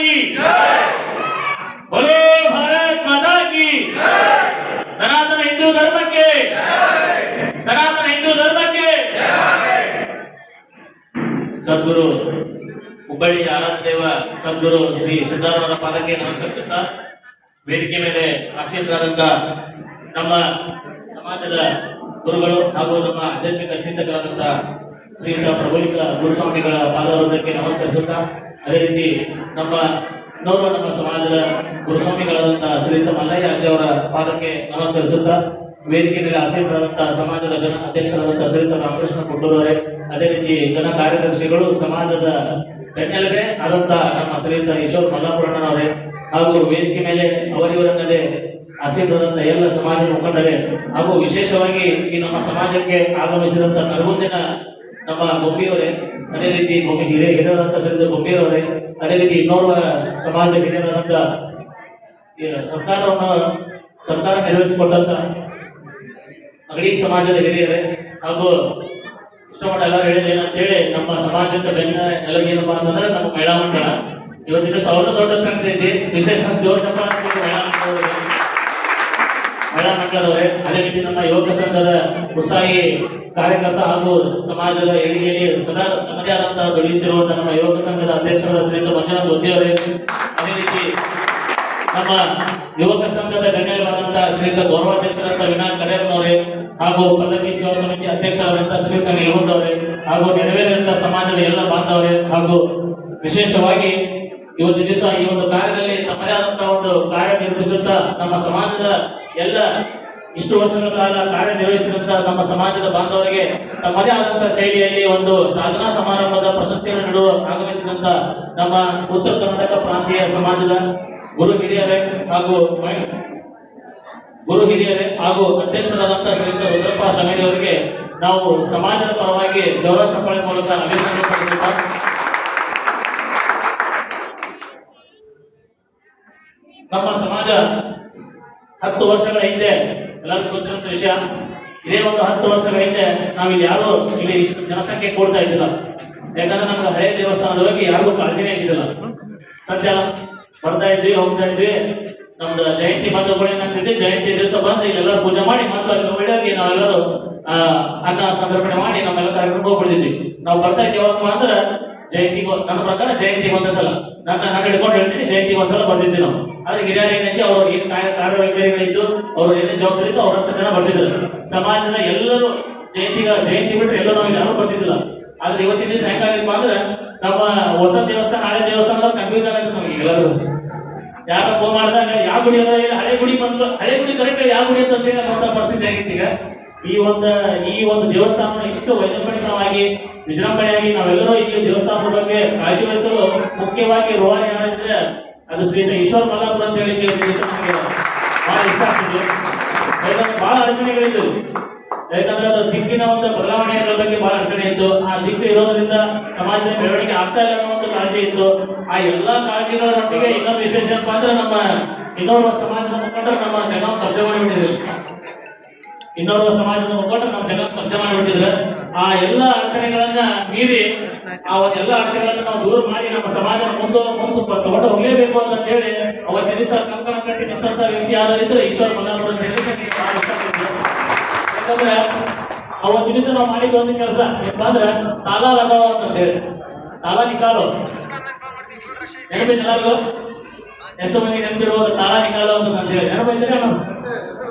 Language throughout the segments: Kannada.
की बोलो भारत माता की सनातन हिंदू धर्म के सनातन हिंदू धर्म के सद्गुरु ಹುಬ್ಬಳ್ಳಿ ಆರಾಧ್ಯ ದೇವ ಸದ್ಗುರು ಶ್ರೀ ಸಿದ್ದರಾಮರ ಪಾದಕ್ಕೆ ನಮಸ್ಕರಿಸುತ್ತಾ ವೇದಿಕೆ ಮೇಲೆ ಆಸೀನರಾದಂತ ನಮ್ಮ ಸಮಾಜದ ಗುರುಗಳು ಹಾಗೂ ನಮ್ಮ ಆಧ್ಯಾತ್ಮಿಕ ಚಿಂತಕರಾದಂತ ಶ್ರೀಯುತ ಪ್ರಭುಲಿಕ ಗುರುಸ್ವಾಮಿಗಳ ಪಾದವೃಂದಕ್ಕೆ ನಮಸ್ಕರಿಸುತ್ತಾ ಅದೇ ರೀತಿ ನಮ್ಮ ಸಮಾಜದ ಗುರುಸ್ವಾಮಿಗಳಾದಂತಹ ಶ್ರೀಯುತ ಮಲ್ಲಯ್ಯ ಅಜ್ಜ ಅವರ ಪಾದಕ್ಕೆ ನಮಸ್ಕರಿಸುತ್ತಾ ವೇದಿಕೆ ಮೇಲೆ ಆಸೀನರಾದಂತಹ ಸಮಾಜದ ಘನ ಅಧ್ಯಕ್ಷರಾದಂತಹ ಶ್ರೀಯುತ ರಾಮಕೃಷ್ಣ ಕುಟ್ಟೂರವರೇ ಅದೇ ರೀತಿ ಘನ ಕಾರ್ಯದರ್ಶಿಗಳು ಸಮಾಜದ ಬೆನ್ನೆಲುಬೆ ಆದಂತಹ ನಮ್ಮ ಶ್ರೀಯುತ ಈಶ್ವರ್ ಮಲ್ಲಾಪುರಣ್ಣನವರೇ ಹಾಗೂ ವೇದಿಕೆ ಮೇಲೆ ಅವರಿವರನ್ನದೇ ಆಸೀನರಾದಂಥ ಎಲ್ಲ ಸಮಾಜದ ಮುಖಂಡರೇ ಹಾಗೂ ವಿಶೇಷವಾಗಿ ಈ ನಮ್ಮ ಸಮಾಜಕ್ಕೆ ಆಗಮಿಸಿದಂತ ನರಗುಂದಿನ ನಮ್ಮ ಗೊಂಬಿಯವರೇ ಅದೇ ರೀತಿ ಹಿರಿಯರಾದಂಥ ಶ್ರೀಯುತ ಗೊಂಬಿಯವರೇ ಅದೇ ರೀತಿ ಇನ್ನೋರ್ವ ಸಮಾಜದ ಹಿರಿಯರಾದಂಥ ಸರ್ಕಾರ ನಿರ್ವಹಿಸಿಕೊಂಡಂತ ಅಗಡಿ ಸಮಾಜದ ಹಿರಿಯರೇ ಹಾಗೂ ಇಷ್ಟಪಟ್ಟ ಎಲ್ಲರೂ ಹೇಳಿದ ಏನಂತೇಳಿ ನಮ್ಮ ಸಮಾಜಕ್ಕೆ ಬೆನ್ನ ನೆಲಗಿ ಏನಪ್ಪಾ ಅಂತಂದ್ರೆ ನಮ್ಮ ಮಹಿಳಾ ಮಂಡಳ ಇವತ್ತಿನ ಸಾವಿರದ ದೊಡ್ಡ ಸಂಖ್ಯೆ ಐತಿ ವಿಶೇಷ ಮಹಿಳಾ ಮಂಡಳದವರೇ ಅದೇ ರೀತಿ ನಮ್ಮ ಯುವಕ ಸಂಘದ ಉತ್ಸಾಹಿ ಕಾರ್ಯಕರ್ತ ಹಾಗೂ ಸಮಾಜದ ಏಳಿಗೆಯಲ್ಲಿ ಸದಾ ತಮ್ಮದೇ ಆದಂತಹ ದುಡಿಯುತ್ತಿರುವಂತಹ ನಮ್ಮ ಯುವಕ ಸಂಘದ ಅಧ್ಯಕ್ಷರಾದ ಶ್ರೀಯುತ ಮಂಜುನಾಥ್ ಒದ್ದಿಯವರೇ ಅದೇ ರೀತಿ ನಮ್ಮ ಯುವಕ ಸಂಘದ ಬೆನ್ನೆಲುಬಾದಂತಹ ಶ್ರೀಯುತ ಗೌರವಾಧ್ಯಕ್ಷರಾದ ವಿನಾಯಕ್ ಕರೇರ್ನವರೇ ಹಾಗೂ ಪಲ್ಲಕ್ಕಿ ಸೇವಾ ಸಮಿತಿ ಅಧ್ಯಕ್ಷರಾದಂತಹ ಶ್ರೀಯುತ ನಿಲಗುಂದವರೇ ಹಾಗೂ ನೆರವೇರಿದಂತಹ ಸಮಾಜದ ಎಲ್ಲ ಬಾಂಧವರೇ ಹಾಗೂ ವಿಶೇಷವಾಗಿ ಇವತ್ತು ದಿವಸ ಈ ಒಂದು ಕಾರ್ಯದಲ್ಲಿ ತಮ್ಮದೇ ಆದಂತಹ ಒಂದು ಕಾರ್ಯ ನಿರ್ವಹಿಸುತ್ತಾ ನಮ್ಮ ಸಮಾಜದ ಎಲ್ಲ ಇಷ್ಟು ವರ್ಷಗಳ ಕಾಲ ಕಾರ್ಯನಿರ್ವಹಿಸಿದಂತಹ ನಮ್ಮ ಸಮಾಜದ ಬಾಂಧವರಿಗೆ ತಮ್ಮದೇ ಆದಂತಹ ಶೈಲಿಯಲ್ಲಿ ಒಂದು ಸಾಧನಾ ಸಮಾರಂಭದ ಪ್ರಶಸ್ತಿಯನ್ನು ನೀಡುವ ಆಗಮಿಸಿದಂತ ನಮ್ಮ ಉತ್ತರ ಕರ್ನಾಟಕ ಪ್ರಾಂತೀಯ ಸಮಾಜದ ಗುರು ಹಿರಿಯರೇ ಹಾಗೂ ಅಧ್ಯಕ್ಷರಾದಂತಹ ಶ್ರೀಯುತ ರುದ್ರಪ್ಪ ಶಮೇರಿ ಅವರಿಗೆ ನಾವು ಸಮಾಜದ ಪರವಾಗಿ ಜೋರ ಚಪ್ಪಾಳೆ ಮೂಲಕ ಅಭಿನಂದನೆ ಸಲ್ಲಿಸುತ್ತಾ ನಮ್ಮ ಸಮಾಜ 10 ವರ್ಷಗಳ ಹಿಂದೆ ಎಲ್ಲರಿಗೂ ಗೊತ್ತಿರುವಂತ ವಿಷಯ ಇದೇ ಒಂದು 10 ವರ್ಷಗಳ ಹಿಂದೆ ನಾವಿಲ್ಲಿ ಯಾರು ಇಲ್ಲಿ ಇಷ್ಟು ಜನಸಂಖ್ಯೆ ಕೂಡ್ತಾ ಇದ್ದಿಲ್ಲ ಯಾಕಂದ್ರೆ ನಮ್ಗೆ ಹಳೆಯ ದೇವಸ್ಥಾನದ ಬಗ್ಗೆ ಯಾರಿಗೂ ಕಾಳಜಿನೇ ಇದ್ದಿಲ್ಲ ಸತ್ಯ ಬರ್ತಾ ಇದ್ವಿ ಹೋಗ್ತಾ ಇದ್ವಿ ನಮ್ದು ಜಯಂತಿ ಬಂಧುಗಳು ಏನಂತಿದ್ವಿ ಜಯಂತಿ ದಿವಸ ಬಂದು ಎಲ್ಲರೂ ಪೂಜೆ ಮಾಡಿ ಮತ್ತು ಅಲ್ಲಿ ಒಳ್ಳೆಯಾಗಿ ನಾವೆಲ್ಲರೂ ಅನ್ನ ಸಂದರ್ಪಣೆ ಮಾಡಿ ನಮ್ಮೆಲ್ಲ ಕಾರ್ಯಕ್ರಮ ಹೋಗ್ಬಿಡ್ತಿದ್ವಿ ನಾವು ಬರ್ತಾ ಇದ್ವಿ ಯಾವಾಗ ಅಂದ್ರೆ ಜಯಂತಿಗೆ ನನ್ನ ಪ್ರಕಾರ ಜಯಂತಿಗೆ ಒಂದೇ ಸಲ ನನ್ನ ಹಿಡ್ಕೊಂಡು ಹೇಳ್ತೀನಿ ಜಯಂತಿಗೆ ಒಂದ್ಸಲ ಬರ್ತಿದ್ವಿ ನಾವು ಆದ್ರೆ ಹಿರಿಯರು ಏನೈತಿ ಅವ್ರು ಏನ್ ಕಾರ್ಯವೈಖರಿಗಳಿದ್ದು ಅವ್ರು ಏನೇನು ಜವಾಬ್ದಾರಿ ಇತ್ತು ಅವರಷ್ಟು ಜನ ಬರ್ತಿದ್ರು ಸಮಾಜದ ಎಲ್ಲರೂ ಜಯಂತಿ ಬಿಟ್ರೆ ಎಲ್ಲರೂ ನಾವು ಯಾರು ಬರ್ತಿದ್ದಿಲ್ಲ ಆದ್ರೆ ಇವತ್ತಿನ ದಿವಸ ಹೆಂಗಾಗಿಪ್ಪ ಅಂದ್ರೆ ನಮ್ಮ ಹೊಸ ದೇವಸ್ಥಾನ ಹಳೆ ದೇವಸ್ಥಾನ ಕನ್ಫ್ಯೂಸ್ ಆಗತ್ತೆ ನಮಗೆ ಎಲ್ಲರಿಗೂ ಯಾರ ಫೋನ್ ಮಾಡಿದಾಗ ಯಾವ ಗುಡಿ ಅದ ಹಳೆ ಗುಡಿ ಬಂದು ಹಳೆ ಗುಡಿ ಕರೆಕ್ಟ್ ಯಾವ ಗುಡಿ ಅಂತ ಹೇಳಿ ಪರಿಸ್ಥಿತಿ ಆಗಿತ್ತು ಈಗ ಈ ಒಂದು ದೇವಸ್ಥಾನ ಇಷ್ಟು ವೈಜ್ಞಾನಿಕವಾಗಿ ವಿಜೃಂಭಣೆಯಾಗಿ ನಾವೆಲ್ಲರೂ ಈ ದೇವಸ್ಥಾನದ ಬಗ್ಗೆ ಕಾಳಜಿ ವಹಿಸಲು ಮುಖ್ಯವಾಗಿ ರೋಹಾನಿ ಯಾರಿದ್ರೆ ಅದು ಶ್ರೀಯುತ ಈಶ್ವರ್ ಮಲ್ಲಾಪುರ ಅಂತ ಹೇಳಿ ಬಹಳ ಇಷ್ಟ ಆಗ್ತಿದ್ವಿ ಯಾಕಂದ್ರೆ ಬಹಳ ಅಡಚಣೆಗಳಿದ್ದು ಯಾಕಂದ್ರೆ ಅದು ದಿಕ್ಕಿನ ಒಂದು ಬದಲಾವಣೆಗಳ ಬಗ್ಗೆ ಬಹಳ ಅಡಚಣೆ ಇತ್ತು ಆ ದಿಕ್ಕು ಇರೋದ್ರಿಂದ ಸಮಾಜದ ಬೆಳವಣಿಗೆ ಆಗ್ತಾ ಇಲ್ಲ ಅನ್ನೋ ಒಂದು ಕಾಳಜಿ ಇತ್ತು ಆ ಎಲ್ಲಾ ಕಾಳಜಿಗಳೊಟ್ಟಿಗೆ ಇನ್ನೊಂದು ವಿಶೇಷ ಏನಪ್ಪ ಅಂದ್ರೆ ನಮ್ಮ ಇನ್ನೋರ್ವ ಸಮಾಜದ ಮುಖಂಡರು ನಮ್ಮ ಜಗ ಕಬ್ಜೆ ಮಾಡಿಬಿಟ್ಟಿದ್ರು ಆ ಎಲ್ಲ ಅಡಚಣೆಗಳನ್ನ ಮೀರಿ ಆ ಎಲ್ಲ ಅಡಚಣೆಗಳನ್ನ ನಾವು ದೂರ ಮಾಡಿ ನಮ್ಮ ಸಮಾಜ ಮುಂದೆ ತಗೊಂಡು ಹೋಗ್ಲೇಬೇಕು ಅಂತ ಹೇಳಿ ಅವತ್ತಿನ ದಿವಸ ಕಂಕಣ ಕಟ್ಟಿ ನಿಂತ ವ್ಯಕ್ತಿ ಯಾರು ಇದ್ರೆ ಈಶ್ವರ್ ಮಲ್ಲಾಪುರ ಅಂತ ಹೇಳಿ ಯಾಕಂದ್ರೆ ಅವತ್ತಿನ ದಿವಸ ನಾವು ಮಾಡಿದ ಒಂದು ಕೆಲಸ ಏನಪ್ಪಾ ಅಂದ್ರೆ ತಾಲಾ ಲಗಾವ ಅಂತ ಹೇಳಿ ತಾಲಾ ನಿಕಾಲು ನೆನಪಿದೆ ಎಲ್ಲರಿಗೂ ಎಷ್ಟು ಮಂದಿ ನೆನಪಿರುವುದು ತಾಲಾ ನಿಕಾಲು ಅಂತ ಹೇಳಿ ನೆನಪಿದ್ರೆ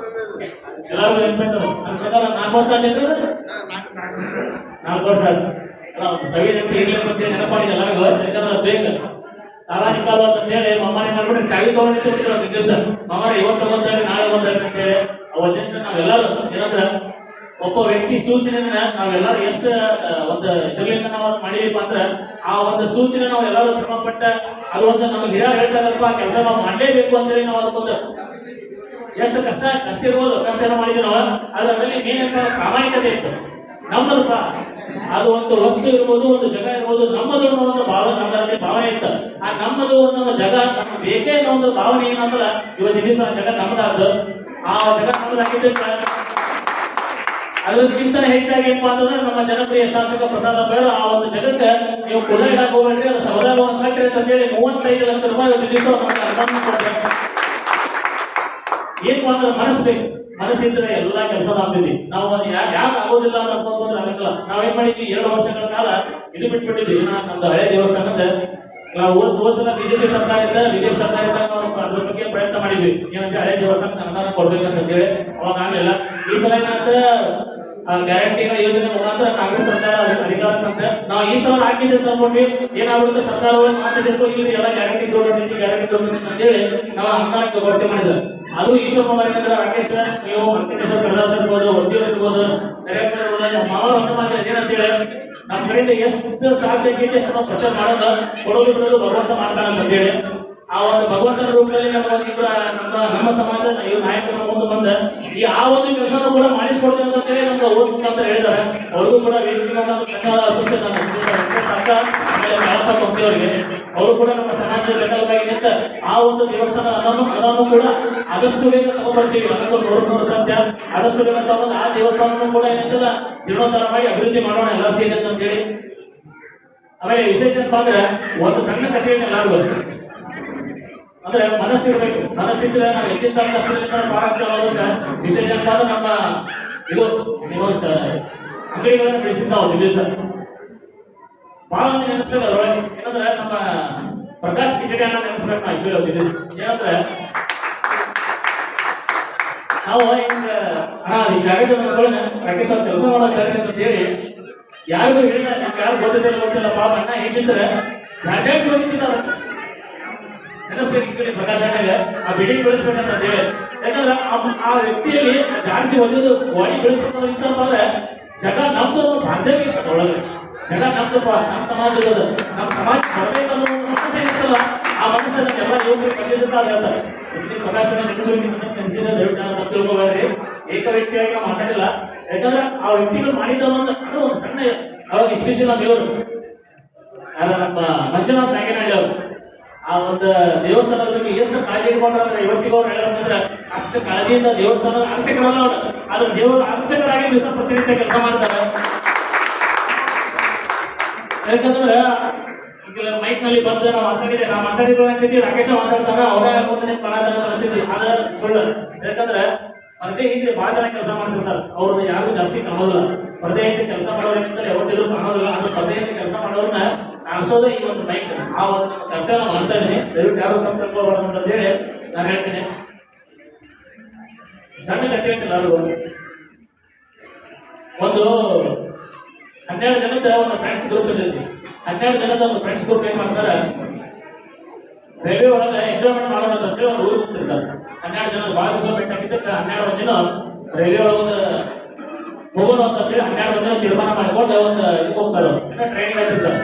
ಎಲ್ಲರಿಗೂ ನೆನಪಿದ್ರು ನನ್ನ ಪ್ರಕಾರ 4 ವರ್ಷ ಆಗಿದ್ರೆ 4 ವರ್ಷ ಸವಿ ನೆನಪು ಇರ್ಲಿ ಅಂತ ನೆನಪಾಡಿದ ಎಲ್ಲರಿಗೂ ಯಾಕಂದ್ರೆ ಬೇಕು ತಾಲಾ ನಿಕಾಲು ಅಂತ ಹೇಳಿ ಮಮ್ಮನೆ ಮಾಡ್ಬಿಟ್ರೆ ಚಾವಿ ತಗೊಂಡಿರ್ತಿದ್ರು ಒಂದು ದಿವಸ ಮಮ್ಮನ ಇವತ್ತು ಬಂದಾರೆ ನಾಳೆ ಬಂದಾರೆ ಅಂತ ಹೇಳಿ ಅವತ್ತು ದಿವಸ ನಾವೆಲ್ಲರೂ ಏನಂದ್ರೆ ಒಬ್ಬ ವ್ಯಕ್ತಿ ಸೂಚನೆಯನ್ನ ನಾವೆಲ್ಲರೂ ಎಷ್ಟು ಒಂದು ಇದರಿಂದ ನಾವು ಮಾಡಿದೀಪ ಅಂದ್ರೆ ಆ ಒಂದು ಸೂಚನೆ ನಾವು ಎಲ್ಲರೂ ಶ್ರಮ ಪಟ್ಟ ಅದು ಒಂದು ನಮ್ಗೆ ಹಿರಿಯರು ಹೇಳ್ತಾರಪ್ಪ ಕೆಲಸ ನಾವು ಮಾಡಲೇಬೇಕು ಅಂತೇಳಿ ನಾವು ಅದಕ್ಕೊಂದು ಎಷ್ಟು ಕಷ್ಟ ಇರ್ಬೋದು ಕಷ್ಟ ಮಾಡಿದ್ವಿ ನಾವು ಆದ್ರೆ ಅದರಲ್ಲಿ ಮೇನಪ್ಪ ಪ್ರಾಮಾಣಿಕತೆ ಇತ್ತು ನಮ್ಮದಪ್ಪ ಅದು ಒಂದು ವಸ್ತು ಇರ್ಬೋದು ಒಂದು ಜಗ ಇರ್ಬೋದು ನಮ್ಮದು ಅನ್ನೋ ಒಂದು ಭಾವನೆ ಇತ್ತು ಆ ನಮ್ಮದು ಅನ್ನೋ ಜಗ ನಮ್ಗೆ ಬೇಕೇ ಅನ್ನೋ ಒಂದು ಭಾವನೆ ಏನಂದ್ರೆ ಇವತ್ತಿನ ದಿವಸ ಜಗ ನಮ್ಮದಾದ್ದು ಆ ಜಗ ನಮ್ಮದಾಗಿದ್ದ ಅದಕ್ಕಿಂತ ಹೆಚ್ಚಾಗಿ ಏನಪ್ಪಾ ಅಂತಂದ್ರೆ ನಮ್ಮ ಜನಪ್ರಿಯ ಶಾಸಕ ಪ್ರಸಾದ ಬೈರು ಆ ಒಂದು ಜಗಕ್ಕೆ ನೀವು ಕುಲ ಇಡಕ್ ಹೋಗ್ಬೇಡ್ರಿ, ಅದು ಸೌದಾಗವನ್ನು ಕಟ್ಟಿರಿ ಅಂತ ಹೇಳಿ 35 ಲಕ್ಷ ರೂಪಾಯಿ ಒಂದು ದಿವಸ ಅನುದಾನ ಕೊಡ್ತಾರೆ. ಏನಪ್ಪಾ ಅಂದ್ರೆ ಮನಸ್ಸು ಬೇಕು, ಮನಸ್ಸಿದ್ರೆ ಎಲ್ಲಾ ಕೆಲಸ ಆಗ್ತಿದ್ವಿ. ನಾವು ಯಾಕೆ ಆಗೋದಿಲ್ಲ ಅಂತ ಅನ್ಕೊಂಡ್ರೆ ಆಗಲ್ಲ. ನಾವೇನ್ ಮಾಡಿದ್ವಿ 2 ವರ್ಷಗಳ ಕಾಲ ಇದು ಬಿಟ್ಬಿಟ್ಟಿದ್ವಿ. ನಮ್ದು ಹಳೆ ದೇವಸ್ಥಾನದ ನಾವು ಹೋದ್ಸಲ ಬಿಜೆಪಿ ಸರ್ಕಾರ ನಾವು ಅದ್ರ ಬಗ್ಗೆ ಪ್ರಯತ್ನ ಮಾಡಿದ್ವಿ. ಏನಂದ್ರೆ ಹಳೆ ದೇವಸ್ಥಾನಕ್ಕೆ ಅನುದಾನ ಕೊಡ್ಬೇಕಂತ ಹೇಳಿ ಅವಾಗ ಆಗ್ಲಿಲ್ಲ. ಈ ಸಲ ಏನಂದ್ರೆ ಗ್ಯಾರಂಟಿನ ಯೋಜನೆ ಮುಖಾಂತರ ಕಾಂಗ್ರೆಸ್ ಸರ್ಕಾರ ಅಧಿಕಾರಕ್ಕಂತ ನಾವು ಈ ಸಲ ಹಾಕಿದ್ದೆ ಅಂತ ಅನ್ಕೊಂಡ್ವಿ. ಏನಾಗ್ಬಿಡುತ್ತೆ ಸರ್ಕಾರಗಳು ಮಾತಾಡಿದ್ರು ಇಲ್ಲಿ ಎಲ್ಲ ಗ್ಯಾರಂಟಿ ಅಂತ ಹೇಳಿ ನಾವು ಅನುದಾನಕ್ಕೆ ಭರ್ತಿ ಮಾಡಿದ್ರು. ಅದು ಈಶ್ವರ ಕುಮಾರ್ ಏನಂದ್ರೆ ರಾಕೇಶ್ ನೀವು ಮಲ್ಕೇಶ್ವರ ಕಡದಾಸ್ ಇರ್ಬೋದು, ಒದ್ದಿಯವ್ರು ಇರ್ಬೋದು, ಡೈರೆಕ್ಟರ್ ಇರ್ಬೋದು, ಮಾವರು ಅಂತ ಮಾತ್ರ ಏನಂತ ಹೇಳಿ ನಮ್ಮ ಕಡೆಯಿಂದ ಎಷ್ಟು ಸಾಧ್ಯ ಎಷ್ಟು ನಾವು ಪ್ರಚಾರ ಮಾಡೋದು ಕೊಡೋದು ಬಿಡೋದು ಭಗವಂತ ಮಾಡ್ತಾನೆ ಅಂತ ಹೇಳಿ ಆ ಒಂದು ಭಗವಂತನ ರೂಪದಲ್ಲಿ ನಮ್ಮ ಸಮಾಜದ ನಾಯಕರ ಮುಂದೆ ಬಂದ ಆ ಒಂದು ಕೆಲಸನೂ ಕೂಡ ಮಾಡಿಸ್ಕೊಡ್ತೇನೆ ಅಂತ ಹೇಳಿ ನಮ್ಗೆ ಓದ್ ಮುಖಾಂತರ ಹೇಳಿದ್ದಾರೆ. ಅವ್ರಿಗೂ ಕೂಡ ವೇದಿಕೆ ಧನ್ಯವಾದ ಅರ್ಪಿಸ್ತೇನೆ ಸರ್ಕಾರ ಅವರಿಗೆ. ಅವರು ಕೂಡ ನಮ್ಮ ಸಮಾಜದ ಬೆಂಬಲವಾಗಿ ನಿಂತ ಆ ಒಂದು ದೇವಸ್ಥಾನ ಅದನ್ನು ಕೂಡ ಆದಷ್ಟು ಬೇಗ ತಗೊಂಡ್ಬರ್ತೀವಿ. ಅದಕ್ಕೂ 100 ಸತ್ಯ ಆದಷ್ಟು ಬೇಗ ತಗೊಂಡು ಆ ದೇವಸ್ಥಾನವನ್ನು ಕೂಡ ಏನಂತಲ್ಲ ಜೀರ್ಣೋದ್ಧಾರ ಮಾಡಿ ಅಭಿವೃದ್ಧಿ ಮಾಡೋಣ ಎಲ್ಲ ಸೇರಿ ಅಂತ ಹೇಳಿ. ಆಮೇಲೆ ವಿಶೇಷ ಏನಪ್ಪಾ ಅಂದ್ರೆ ಒಂದು ಸಣ್ಣ ಕಥೆಯನ್ನು ಎಲ್ಲರಿಗೂ ಅಂದ್ರೆ ಮನಸ್ಸಿರ್ಬೇಕು. ಮನಸ್ಸಿದ್ರೆ ನಾವು ಎಲ್ಲಿಂದ ಕಷ್ಟದಿಂದ ಪಾರಾಗ್ತಾರೋದ್ರ ವಿಶೇಷ ಏನಪ್ಪಾ ಅಂದ್ರೆ ನಮ್ಮ ಇದು ಅಂಗಡಿಗಳನ್ನು ಬೆಳೆಸಿದ್ದ ಒಂದು ದಿವಸ ಬಹಳ ಮಂದಿ ನೆನೆಸ್ಬೇಕು. ಅದ್ರೊಳಗೆ ಏನಂದ್ರೆ ನಮ್ಮ ಪ್ರಕಾಶ್ ಕಿಚಡಿ ಅನ್ನ ನೆನೆಸ್ಬೇಕು. ನಾವು ಆಕ್ಚುಲಿ ಒಂದು ದಿವಸ ಏನಂದ್ರೆ ನಾವು ಹಿಂಗ ಈಗಾಗಲೇ ರಾಕೇಶ್ ಅವ್ರ ಕೆಲಸ ಮಾಡೋದು ಅಂತ ಹೇಳಿ ಯಾರಿಗೂ ಹೇಳಿಲ್ಲ, ನಿಮ್ಗೆ ಯಾರು ಗೊತ್ತಿಲ್ಲ ಪಾಪ ಅಣ್ಣ ಹೇಗಿದ್ರೆ ಜಾಡ್ಯಾಡ್ಸಿ ಹೋಗಿದ್ದಾರೆ ನೆನೆಸ್ಬೇಕು. ಈ ಕಡೆ ಪ್ರಕಾಶ್ ಅಣ್ಣಗೆ ಆ ಬಿಲ್ಡಿಂಗ್ ಬೆಳೆಸ್ಬೇಕಂತ ಹೇಳಿ. ಯಾಕಂದ್ರೆ ಆ ವ್ಯಕ್ತಿಯಲ್ಲಿ ಜಾಡಿಸಿ ಓದಿದ್ದು ಬಾಡಿ ಬೆಳೆಸ್ಬೇಕು ಇತ್ತಪ್ಪ ಅಂದ್ರೆ ಜಗ ನಮ್ದು ಬಾಂಧವ್ಯ ಇರ್ತದೆ ಒಳಗೆ. ಜಗ ನಮ್ದಪ್ಪ, ನಮ್ಮ ಸಮಾಜದ ನಮ್ಮ ಸಮಾಜ ಬರಬೇಕನ್ನೋ ಒಂದು ಮನಸ್ಸು ಏನಿರ್ತಲ್ಲ ಆ ಮನಸ್ಸನ್ನು ಎಲ್ಲ ಯುವಕರು ಬಂದಿರ್ತಾ ಹೇಳ್ತಾರೆ. ಪ್ರಕಾಶ್ ಅಣ್ಣ ನೆನೆಸಿದ ದಯವಿಟ್ಟು ತಿಳ್ಕೊಬೇಡ್ರಿ. ಏಕ ವ್ಯಕ್ತಿಯಾಗಿ ನಾವು ಮಾತಾಡಿಲ್ಲ. ಯಾಕಂದ್ರೆ ಆ ವ್ಯಕ್ತಿಗಳು ಮಾಡಿದ ಒಂದು ಸಣ್ಣ ಅವಾಗ ಇಸ್ಪೆಷಲ್ ದೇವರು ನಮ್ಮ ಮಂಜುನಾಥ್ ನಾಗೇನಹಳ್ಳಿ ಅವರು ಆ ಒಂದು ದೇವಸ್ಥಾನದ ಬಗ್ಗೆ ಎಷ್ಟು ಕಾಳಜಿ ಇಟ್ಕೊಂಡ್ರೆ ಅಂದ್ರೆ ಇವತ್ತಿಗೂ ಅವ್ರು ಹೇಳಬೇಕಂದ್ರೆ ಅಷ್ಟು ಕಾಳಜಿಯಿಂದ ದೇವಸ್ಥಾನದ ಅರ್ಚಕರಲ್ಲ ಅವರು ಆದ್ರೆ ದೇವರ ಅರ್ಚಕರಾಗಿ ದಿವಸ ಪ್ರತಿನಿತ್ಯ ಕೆಲಸ ಮಾಡ್ತಾರೆ. ಯಾಕಂದ್ರೆ ಈಗ ಮೈಕ್ ನಲ್ಲಿ ಬಂದು ನಾವು ಮಾತಾಡಿದ್ವಿ ರಾಕೇಶ ಮಾತಾಡ್ತಾರ ಅವರೇ ಮುಂದೆ ಮಾತಾಡ ಅನಿಸಿದ್ವಿ. ಆದ್ರೆ ಸುಳ್ಳು. ಯಾಕಂದ್ರೆ ಪರದೆ ಹಿಂದೆ ಬಹಳ ಜನ ಕೆಲಸ ಮಾಡ್ತಿರ್ತಾರೆ. ಅವ್ರನ್ನ ಯಾರು ಜಾಸ್ತಿ ಕಾಣೋದಿಲ್ಲ. ಪರದೆ ಹಿಂದೆ ಕೆಲಸ ಮಾಡೋರೇನಿಂದ ಯಾವತ್ತಿದ್ರು ಕಾಣೋದಿಲ್ಲ. ಅದು ಪರದೆ ಹಿಂದೆ ಕೆಲಸ ಮಾಡೋರನ್ನ ಕಾಣಿಸೋದೇ ಈ ಒಂದು ಬೈಕ್. ಆ ಒಂದು ನಮ್ಮ ಕರ್ತವ್ಯ ಮಾಡ್ತಾ ಇದ್ದೀನಿ. ದಯವಿಟ್ಟು ಯಾರು ತಪ್ಪು ತಿಳ್ಕೊಬಾರ್ದು ಅಂತ ಹೇಳಿ ನಾನು ಹೇಳ್ತೀನಿ. ಸಣ್ಣ ಕಟ್ಟೆ ಎಲ್ಲರೂ ಒಂದು 12 ಜನದ ಒಂದು ಫ್ರೆಂಡ್ಸ್ ಗ್ರೂಪ್ ಇರ್ತೈತಿ. 12 ಜನದ ಒಂದು ಫ್ರೆಂಡ್ಸ್ ಗ್ರೂಪ್ ಏನ್ ಮಾಡ್ತಾರೆ, ರೈಲ್ವೆ ಒಳಗೆ ಎಂಜಾಯ್ಮೆಂಟ್ ಮಾಡೋಣ ಅಂತ ಹೇಳಿ ಒಂದು ಊರು ಹೋಗ್ತಿರ್ತಾರೆ. 12 ಜನ ಭಾಳ ದಿವಸ ಬೇಕಾಗಿದ್ದಕ್ಕೆ 12 ದಿನ ರೈಲ್ವೆ ಒಳಗೆ ಹೋಗೋಣ ಅಂತ ಹೇಳಿ 12 ದಿನ ತೀರ್ಮಾನ ಮಾಡಿಕೊಂಡು ಒಂದು ಇದಕ್ಕೆ ಹೋಗ್ತಾರೆ. ಟ್ರೈನಿಂಗ್ ಆಗ್ತಿರ್ತಾರೆ.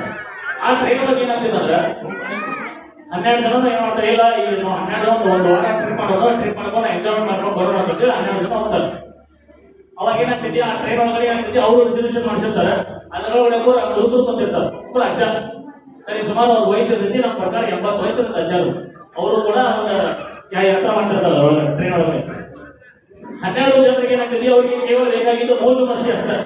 ಆ ಟ್ರೈನ್ ಒಳಗೆ ಏನಾಗ್ತಿದೆ 12 ಜನ ಏನ್ ಮಾಡ್ತಾರೆ, ಇಲ್ಲ ಈ 12 ಜನ ಒಂದು ವಾರ ಟ್ರಿಪ್ ಮಾಡ್ಕೊಂಡು ಎಂಜಾಯ್ಮೆಂಟ್ ಮಾಡ್ಕೊಂಡು ಬರೋಣ ಅಂತ ಹೇಳಿ 12 ಜನ ಹೋಗ್ತಾರೆ. ಅವಾಗ ಏನಾಗ್ತೈತಿ, ಆ ಟ್ರೈನ್ ಒಳಗಡೆ ಏನಾಗ್ತೈತಿ, ಅವರು ರಿಸರ್ವೇಶನ್ ಮಾಡಿಸಿರ್ತಾರೆ. ಅದರೊಳಗಡೆ ಹುಡುಗರು ಬಂದಿರ್ತಾರೆ. ಒಬ್ಬರು ಅಜ್ಜ, ಸರಿ ಸುಮಾರು ಅವ್ರ ವಯಸ್ಸು ಇರ್ತೈತಿ. ನಮ್ಮ ಪ್ರಕಾರ 80 ವಯಸ್ಸು ಇರುತ್ತೆ ಅಜ್ಜರು. ಅವರು ಕೂಡ ಒಂದು ಯಾತ್ರಾ ಮಾಡ್ತಿರ್ತಾರೆ ಒಳಗಡೆ ಟ್ರೈನ್ ಒಳಗಡೆ. 12 ಜನರಿಗೆ ಏನಾಗ್ತೈತಿ, ಅವ್ರಿಗೆ ಕೇವಲ ಬೇಕಾಗಿದ್ದು ಮೋಜು ಮಸ್ತಿ ಅಷ್ಟೇ.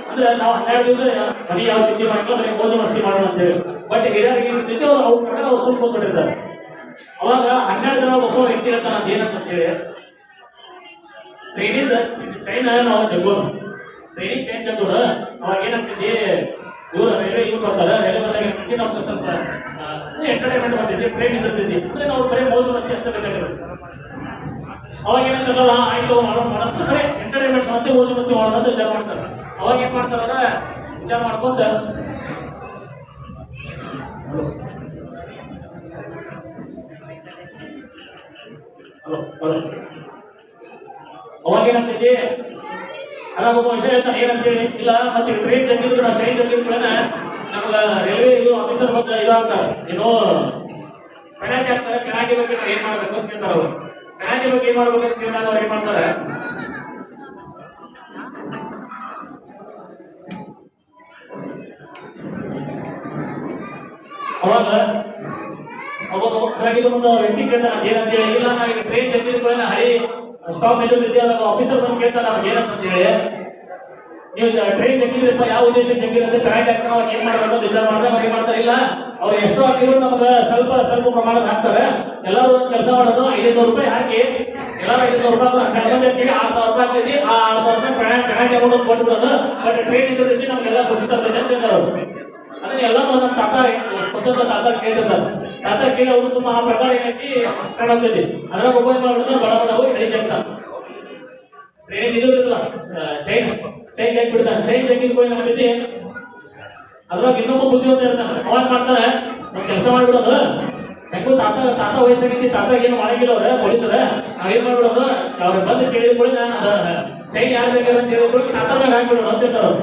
ಅಂದ್ರೆ ನಾವು 12 ದಿವಸ ಮನೆ ಯಾವ ಚಿಂತೆ ಮಾಡ್ಕೊಂಡು ಬರೀ ಮೋಜು ಮಸ್ತಿ ಮಾಡೋಣ ಅಂತೇಳಿ. ಬಟ್ ಹಿರಿಯರಿಗೆ ಏನಿರ್ತೈತಿ ಅವ್ರ ಕಡೆ ಅವ್ರು ಸುಮ್ಮನೆ ಕೊಟ್ಟಿರ್ತಾರೆ. ಅವಾಗ 12 ಜನ ಒಬ್ಬ ವ್ಯಕ್ತಿ ಇರ್ತಾನೆ. ಅದು ಏನಂತ ಹೇಳಿ ಟ್ರೈನಿಂದ ಚೈನ್ ನಾವು ಜಗ್ಗೋರು ಟ್ರೈನಿಂಗ್ ಚೈನ್ ಜಗ್ಗೋರು. ಅವಾಗ ಏನಾಗ್ತೈತಿ, ಇವರು ರೈಲ್ವೆ ಇವ್ರು ಬರ್ತಾರೆ. ರೈಲ್ವೆ ಬಂದಾಗ ನಮ್ಗೆ ಸ್ವಲ್ಪ ಎಂಟರ್ಟೈನ್ಮೆಂಟ್ ಬರ್ತೈತಿ, ಟ್ರೈನ್ ಇರ್ತೈತಿ. ಅಂದ್ರೆ ನಾವು ಬರೀ ಮೋಜು ಮಸ್ತಿ ಅಷ್ಟೇ ಬೇಕಾಗಿರುತ್ತೆ. ಅವಾಗ ಏನಾಗ್ತದಲ್ಲ, ಆಯ್ತು ಮಾಡೋಣ ಬರೀ ಎಂಟರ್ಟೈನ್ಮೆಂಟ್ ಮತ್ತೆ ಮೋಜು ಮಸ್ತಿ ಮಾಡೋಣ ಅಂತ ವಿಚಾರ ಮಾಡ್ತಾರೆ. ಅವಾಗ ಏನ್ ಮಾಡ್ತಾರ, ವಿಚಾರ ಮಾಡ್ಕೊಂತ ಅವಾಗ ಏನಾಗ್ತೈತಿ, ಅಲ್ಲೊಬ್ಬ ವಿಷಯ ಹೇಳ್ತಾನೆ ಏನಂತೇಳಿ, ಇಲ್ಲ ಮತ್ತೆ ಟ್ರೈನ್ ಜಗ್ಗಿದ್ರು ನಾವು ಚೈನ್ ಜಗ್ಗಿದ್ರು ನಮ್ಗ ರೈಲ್ವೆ ಇದು ಆಫೀಸರ್ ಬಂದ ಇದಾಗ್ತಾರೆ, ಏನೋ ಪೆನಾಲ್ಟಿ ಹಾಕ್ತಾರೆ. ಪೆನಾಲ್ಟಿ ಬಗ್ಗೆ ನಾವು ಏನ್ ಮಾಡ್ಬೇಕು ಅಂತ ಕೇಳ್ತಾರೆ. ಅವರು ಪೆನಾಲ್ಟಿ ಬಗ್ಗೆ ಏನ್ ಮಾಡ್ಬೇಕು ಅಂತ ಕೇಳಿದಾಗ ಅವ್ರು ಏನ್ ಮಾಡ್ತಾರೆ, ಅವಾಗ ಒಂದು ವ್ಯಕ್ತಿ ಕೇಳ್ತಾನೆ ಏನಂತೇಳಿ, ಇಲ್ಲ ನಾವು ಈಗ ಟ್ರೈನ್ ಜಗ್ಗಿದ ಹಳಿ ಸ್ಟಾಪ್ ನಿಂತಿದ್ದೆ. ಆಫೀಸರ್ ಬಂದು ಕೇಳ್ತಾನೆ ನಮ್ಗೆ ಏನಂತ ಹೇಳಿ, ನೀವು ಟ್ರೈನ್ ಜಗ್ಗಿದ್ರಪ್ಪ ಯಾವ ಉದ್ದೇಶಕ್ಕೆ ಜಗ್ಗಿರಂತೆ ಪ್ಯಾಂಟ್ ಹಾಕ್ತಾರೆ ಅವಾಗ ಏನ್ ಮಾಡ್ಬೇಕು ಅಂತ ವಿಚಾರ ಮಾಡಿದ್ರೆ ಅವ್ರು ಏನ್ ಮಾಡ್ತಾರೆ ಇಲ್ಲ ಅವ್ರು ಎಷ್ಟೋ ಹಾಕಿದ್ರು ನಮ್ಗೆ ಸ್ವಲ್ಪ ಸ್ವಲ್ಪ ಪ್ರಮಾಣದ ಹಾಕ್ತಾರೆ. ಎಲ್ಲರೂ ಕೆಲಸ ಮಾಡೋದು 500 ರೂಪಾಯಿ ಹಾಕಿ ಎಲ್ಲರೂ 500 ರೂಪಾಯಿ 12 ಮಂದಿ 6,000 ರೂಪಾಯಿ ಆಗ್ತೈತಿ. ಆ 6,000 ರೂಪಾಯಿ ಪ್ಯಾಂಟ್ ಅಮೌಂಟ್ ಕೊಟ್ಬಿಡೋದು. ಬಟ್ ಟ್ರೈನ್ ಇದ್ರದ್ದು ನಮ್ಗೆಲ್ಲ ಖುಷಿ ತರ್ತೈತೆ ಅಂತ ಹೇಳ್ತಾರೆ ಅವ್ರು. ಅದನ್ನ ಎಲ್ಲ ನಮ್ಮ ತಾತ ಕೊಟ್ಟಂತ ತಾತ ಕೇಳ್ತಿರ್ತಾರೆ. ತಾತ ಕೇಳಿ ಅವರು ಸುಮ್ಮ ಆ ಪ್ರಕಾರ ಏನೈತಿ ಕಾಣತೈತಿ ಅದ್ರಾಗ ಮೊಬೈಲ್ ಮಾಡ್ಬಿಡ್ತಾರೆ ಬಡ ಬಡ ಹೋಗಿ ಎಳಿ ಜಗ್ತಾನೆ. ಟ್ರೈನ್ ಇದು ಇರುತ್ತಲ್ಲ ಚೈನ್ ಜಗ್ ಬಿಡ್ತಾನೆ. ಚೈನ್ ಜಗ್ಗಿದ್ ಹೋಗಿ ನಮ್ಗೈತಿ ಅದ್ರಾಗ ಇನ್ನೊಬ್ಬ ಬುದ್ಧಿವಂತ ಇರ್ತಾನೆ. ಅವಾಗ ಮಾಡ್ತಾರೆ ನಾವು ಕೆಲಸ ಮಾಡ್ಬಿಡೋದು ಯಾಕೋ ತಾತ ವಯಸ್ಸಾಗೈತಿ ತಾತಾಗ ಏನು ಮಾಡಂಗಿಲ್ಲ ಅವ್ರ ಪೊಲೀಸರ ನಾವೇನ್ ಮಾಡ್ಬಿಡೋದು ಅವ್ರ ಬಂದು ಕೇಳಿದ ಕೂಡ ಚೈನ್ ಯಾರು ಜಗ್ಗಾರ ಅಂತ ಹೇಳಿದ್ರು ತಾತನಾಗ ಹಾಕ್ಬಿಡೋಣ ಅಂತ ಹೇಳ್ತಾರೆ.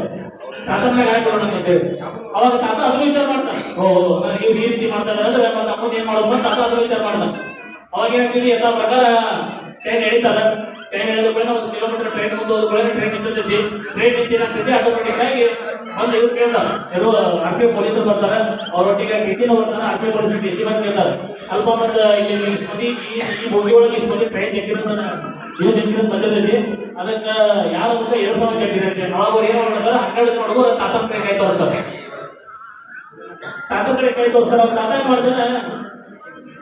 ತಾತನಾಗ ಹಾಕ್ಬಿಡೋಣ ಅಂತ ಹೇಳಿ ಅವಾಗ ತಾತ ಅದನ್ನು ವಿಚಾರ ಮಾಡ್ತಾನೆ. ಇವ್ರು ಈ ರೀತಿ ಮಾಡ್ತಾರೆ ಅಂದ್ರೆ ಮತ್ತೆ ಅಮ್ಮನ ಏನ್ ಮಾಡೋದು ತಾತ ಅದನ್ನು ವಿಚಾರ ಮಾಡ್ತಾನೆ. ಅವಾಗ ಏನಾಗ್ತೀವಿ ಎಲ್ಲ ಪ್ರಕಾರ ಚೈನ್ ಎಳಿತಾರೆ. ಚೈನ್ ಎಳೆದ ಕೂಡ 1 ಕಿಲೋಮೀಟರ್ ಟ್ರೈನ್ ಮುಂದೆ ಹೋದ ಕೂಡ ಟ್ರೈನ್ ನಿಂತಿರ್ತೈತಿ. ಟ್ರೈನ್ ನಿಂತಿನಾಗ್ತೈತಿ ಆಟೋಮೆಟಿಕ್ ಆಗಿ ಒಂದು ಇವ್ರು ಕೇಳ್ತಾರೆ ಯಾರು RPO ಪೊಲೀಸರು ಬರ್ತಾರೆ. ಅವ್ರೊಟ್ಟಿಗೆ TC ಬರ್ತಾನೆ. RPO ಪೊಲೀಸರು TC ಬಂದು ಕೇಳ್ತಾರೆ ಅಲ್ಪ ಮತ್ತೆ ಇಲ್ಲಿ ಇಷ್ಟು ಮಂದಿ ಈ ಬೋಗಿ ಒಳಗೆ ಇಷ್ಟು ಮಂದಿ ಟ್ರೈನ್ ಜಗ್ಗಿರೋದನ್ನ ಇವು ಜಗ್ಗಿರೋದು ಬಂದಿರ್ತೈತಿ ಅದಕ್ಕೆ ಯಾರು ಅಂತ 2,000 ಜಗ್ಗಿರುತ್ತೆ. ಅವಾಗ ಅವ್ರು ಏನು ಮಾಡ್ತಾರೆ 12 ನೋಡ್ಕೊ ತಾತನ ಕಡೆ ಕೈ ತೋರಿಸ್ತಾರೆ. ತಾತನ ಕಡೆ ಕೈ ತೋರಿಸ್ತಾರೆ. ಅವ್ರು ತಾತ ಏನ್ ಮಾಡ್ತಾನೆ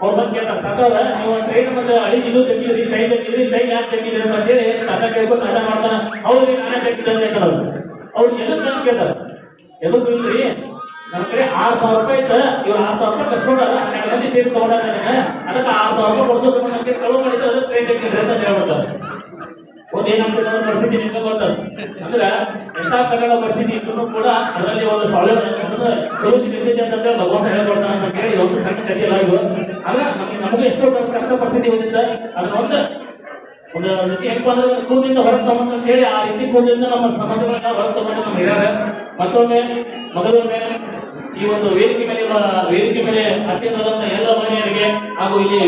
ಅವ್ರು ಬಂದು ಕೇಳ್ತಾರೆ ತಾತವ್ರ ನೀವು ಟ್ರೈನ್ ಮತ್ತೆ ಅಡಿ ಇದು ಜಗ್ಗಿದ್ರಿ ಚೈನ್ ಯಾಕೆ ಜಗ್ಗಿದ್ರಿ ಅಂತ ಹೇಳಿ ತಾತ ಕೇಳ್ಕೊಂಡು ತಾತ ಮಾಡ್ತಾನೆ. ಅವ್ರಿಗೆ ನಾನೇ ಜಗ್ಗಿದ್ದೆ ಅಂತ ಹೇಳ್ತಾರೆ. ಅವ್ರು ಎದಕ್ಕೆ ನಾನು ಕೇಳ್ತಾರೆ ಎದಕ್ಕೆ ಇಲ್ರಿ ನಮ್ಮ ಕಡೆ 6,000 ರೂಪಾಯಿ ಇತ್ತು ಇವ್ರು 6,000 ರೂಪಾಯಿ ಕಸ್ಕೊಂಡಾರ 12 ಮಂದಿ ಸೇರಿ ತಗೊಂಡಾರ ಅದಕ್ಕೆ 6,000 ರೂಪಾಯಿ ಕೊಡಿಸೋ ಸಂಬಂಧ ಕಳುವು ಮಾಡಿದ್ರೆ ಅದಕ್ಕೆ ಟ್ರೈನ್ ಜಗ್ಗಿದ್ರಿ ಅಂತ ಹೇಳ್ಬಿಡ್ತಾರೆ. ಒಂದೇನಾಗ್ತದೆ ಅನ್ನೋ ಪರಿಸ್ಥಿತಿ ನಿಮ್ಗೆ ಗೊತ್ತದ. ಅಂದ್ರೆ ಎಂಥ ಕನ್ನಡ ಪರಿಸ್ಥಿತಿ ಇದ್ರೂ ಕೂಡ ಅದರಲ್ಲಿ ಒಂದು ಸೊಲ್ಯೂಷನ್ ಇರ್ತೈತೆ ಅಂತಂದ್ರೆ ಭಗವಂತ ಹೇಳ್ಕೊಡ್ತಾನೆ ಅಂತ ಹೇಳಿ ಒಂದು ಸಣ್ಣ ಕಥೆ ಎಲ್ಲ ಇದು. ಆದ್ರೆ ನಮಗೆ ಎಷ್ಟೋ ಕಷ್ಟ ಪರಿಸ್ಥಿತಿ ಬಂದಿದ್ದ ಅದನ್ನ ಒಂದು ರೀತಿ ಹೆಂಗ್ ಅಂದ್ರೆ ಕೂದಿಂದ ಹೊರಗೆ ತಗೊಂಡು ಅಂತ ಹೇಳಿ ಆ ರೀತಿ ಕೂದಿಂದ ನಮ್ಮ ಸಮಸ್ಯೆಗಳನ್ನ ಹೊರಗೆ ತಗೊಂಡು ನಮ್ಮ ಹಿರಿಯರ ಮತ್ತೊಮ್ಮೆ ಮೊದಲೊಮ್ಮೆ ಈ ಒಂದು ವೇದಿಕೆ ಮೇಲೆ ಆಸೀನರಾದಂಥ ಎಲ್ಲ ಮಹಿಳೆಯರಿಗೆ ಹಾಗೂ ಇಲ್ಲಿ